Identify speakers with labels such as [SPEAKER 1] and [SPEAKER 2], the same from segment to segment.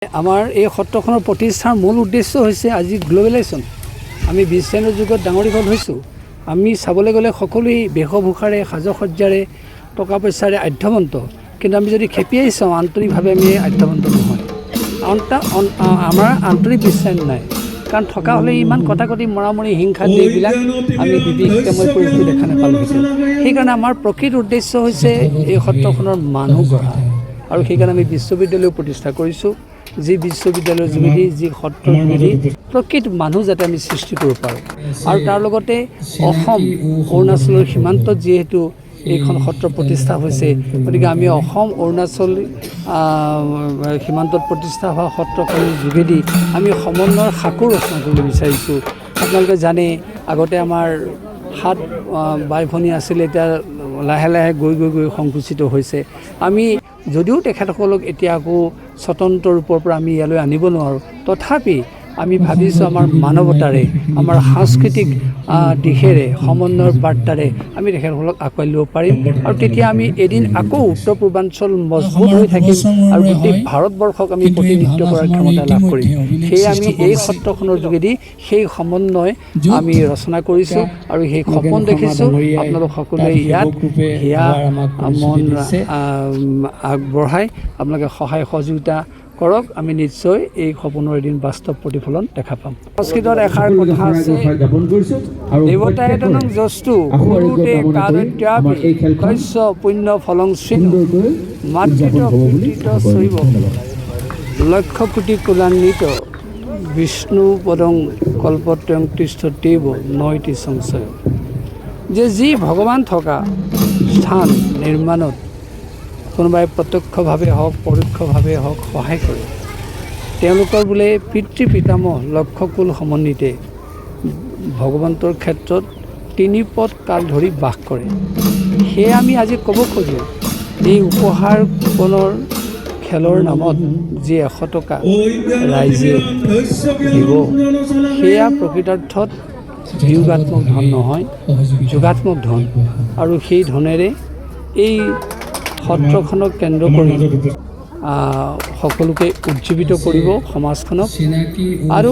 [SPEAKER 1] আমাৰ এই সত্ৰখনৰ প্ৰতিষ্ঠাৰ মূল উদ্দেশ্য হৈছে আজি গ্লোবেলাইজেশ্যন। আমি বিশ্বায়নৰ যুগত ডাঙৰ দীঘল হৈছোঁ। আমি চাবলৈ গ'লে সকলোৱেই বেশভূষাৰে সাজসজ্জাৰে টকা পইচাৰে আধ্যবন্ত, কিন্তু আমি যদি খেপিয়াই চাওঁ আন্তৰিকভাৱে আমি আধ্যবন্ত নহয়। আমাৰ আন্তৰিক বিশ্বায়ন নাই, কাৰণ থকা হ'লে ইমান কটাকটি মৰামৰি হিংসা এইবিলাক আমি বিভীষিকাময় পৰিস্থিতি দেখা নাপালোঁহেঁতেন। সেইকাৰণে আমাৰ প্ৰকৃত উদ্দেশ্য হৈছে এই সত্ৰখনৰ মানুহ গঢ়া, আৰু সেইকাৰণে আমি বিশ্ববিদ্যালয় প্ৰতিষ্ঠা কৰিছোঁ। যি বিশ্ববিদ্যালয়ৰ যোগেদি যি সত্ৰৰ যোগেদি প্ৰকৃত মানুহ যাতে আমি সৃষ্টি কৰিব পাৰোঁ, আৰু তাৰ লগতে অসম অৰুণাচলৰ সীমান্তত যিহেতু এইখন সত্ৰ প্ৰতিষ্ঠা হৈছে, গতিকে আমি অসম অৰুণাচল সীমান্তত প্ৰতিষ্ঠা হোৱা সত্ৰখনৰ যোগেদি আমি সমন্বয়ৰ সাঁকো ৰচনা কৰিব বিচাৰিছোঁ। আপোনালোকে জানে আগতে আমাৰ 7 বাই ভনী আছিলে, এতিয়া লাহে লাহে গৈ সংকুচিত হৈছে। আমি যদিও তেখেতসকলক এতিয়া আকৌ স্বতন্ত্ৰ ৰূপৰ পৰা আমি ইয়ালৈ আনিব নোৱাৰোঁ, তথাপি আমি ভাবিছোঁ আমাৰ মানৱতাৰে, আমাৰ সাংস্কৃতিক দিশেৰে, সমন্বয়ৰ বাৰ্তাৰে আমি তেখেতসকলক আঁকোৱালি ল'ব পাৰিম, আৰু তেতিয়া আমি এদিন আকৌ উত্তৰ পূৰ্বাঞ্চল মজবুত হৈ থাকিম আৰু গোটেই ভাৰতবৰ্ষক আমি প্ৰতিনিধিত্ব কৰাৰ ক্ষমতা লাভ কৰিম। সেয়ে আমি এই সত্ৰখনৰ যোগেদি সেই সমন্বয় আমি ৰচনা কৰিছোঁ আৰু সেই সপোন দেখিছোঁ। আপোনালোক সকলোৱে ইয়াত হিয়া মন আগবঢ়াই আপোনালোকে সহায় সহযোগিতা কৰক। আমি নিশ্চয় এই সপোনৰ এদিন বাস্তৱ প্ৰতিফলন দেখা পাম। সংস্কৃতত এষাৰ কথা আছে, দেৱতায়তনং যস্তু কুৰুতে কাদত্যাপি কস্য পুণ্য ফলং স্বিনু মাতৃত পীড়িত শৈব লক্ষ কোটি কুলান্বিত বিষ্ণু পদং কল্পত্ৰয়ং তিষ্ঠত্যৈব নৈতি সংশয়। যে যি ভগৱান থকা স্থান নিৰ্মাণত কোনোবাই প্ৰত্যক্ষভাৱে হওক পৰোক্ষভাৱে হওক সহায় কৰে, তেওঁলোকৰ বোলে পিতৃ পিতামহ লক্ষকুল সমন্বিতে ভগৱন্তৰ ক্ষেত্ৰত 3 পদ কাল ধৰি বাস কৰে। সেয়ে আমি আজি ক'ব খোজোঁ, এই উপহাৰ কুপনৰ খেলৰ নামত যি 100 টকা ৰাইজে দিব, সেয়া প্ৰকৃতাৰ্থত বিয়োগাত্মক ধন নহয়, যোগাত্মক ধন, আৰু সেই ধনেৰে এই সত্ৰখনক কেন্দ্ৰ কৰি সকলোকে উজ্জীৱিত কৰিব সমাজখনক, আৰু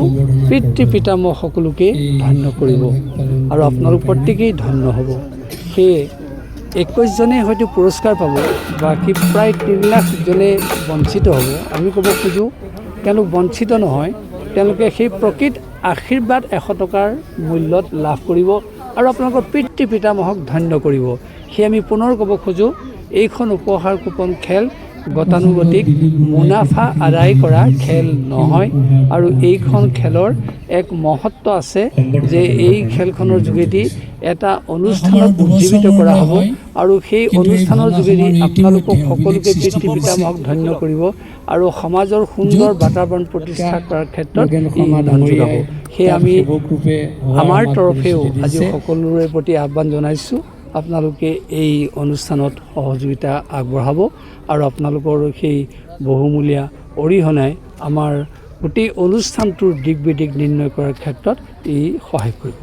[SPEAKER 1] পিতৃ পিতামহ সকলোকে ধন্য কৰিব, আৰু আপোনালোক প্ৰত্যেকেই ধন্য হ'ব। সেয়ে 21 জনে হয়তো পুৰস্কাৰ পাব, বাকী প্ৰায় 3 লাখ জনে বঞ্চিত হ'ব। আমি ক'ব খোজোঁ তেওঁলোক বঞ্চিত নহয়, তেওঁলোকে সেই প্ৰকৃত আশীৰ্বাদ 100 টকাৰ মূল্যত লাভ কৰিব, আৰু আপোনালোকৰ পিতৃ পিতামহক ধন্য কৰিব। সেয়ে আমি পুনৰ ক'ব খোজোঁ, এইখন উপহাৰ কুপন খেল গতানুগতিক মুনাফা আদায় কৰা খেল নহয়, আৰু এইখন খেলৰ এক মহত্ব আছে যে এই খেলখনৰ যোগেদি এটা অনুষ্ঠানক উজ্জীৱিত কৰা হ'ব, আৰু সেই অনুষ্ঠানৰ যোগেদি আপোনালোকক সকলোকে পিতৃ পিতামহক ধন্য কৰিব, আৰু সমাজৰ সুন্দৰ বাতাবৰণ প্ৰতিষ্ঠা কৰাৰ ক্ষেত্ৰত ধন যোগাব। সেয়ে আমি আমাৰ তৰফেও আজি সকলোৰে প্ৰতি আহ্বান জনাইছোঁ, আপোনালোকে এই অনুষ্ঠানত সহযোগিতা আগবঢ়াব, আৰু আপোনালোকৰ সেই বহুমূলীয়া অৰিহণাই আমাৰ গোটেই অনুষ্ঠানটোৰ দিশ বিদিশ নিৰ্ণয় কৰাৰ ক্ষেত্ৰত ই সহায় কৰিব।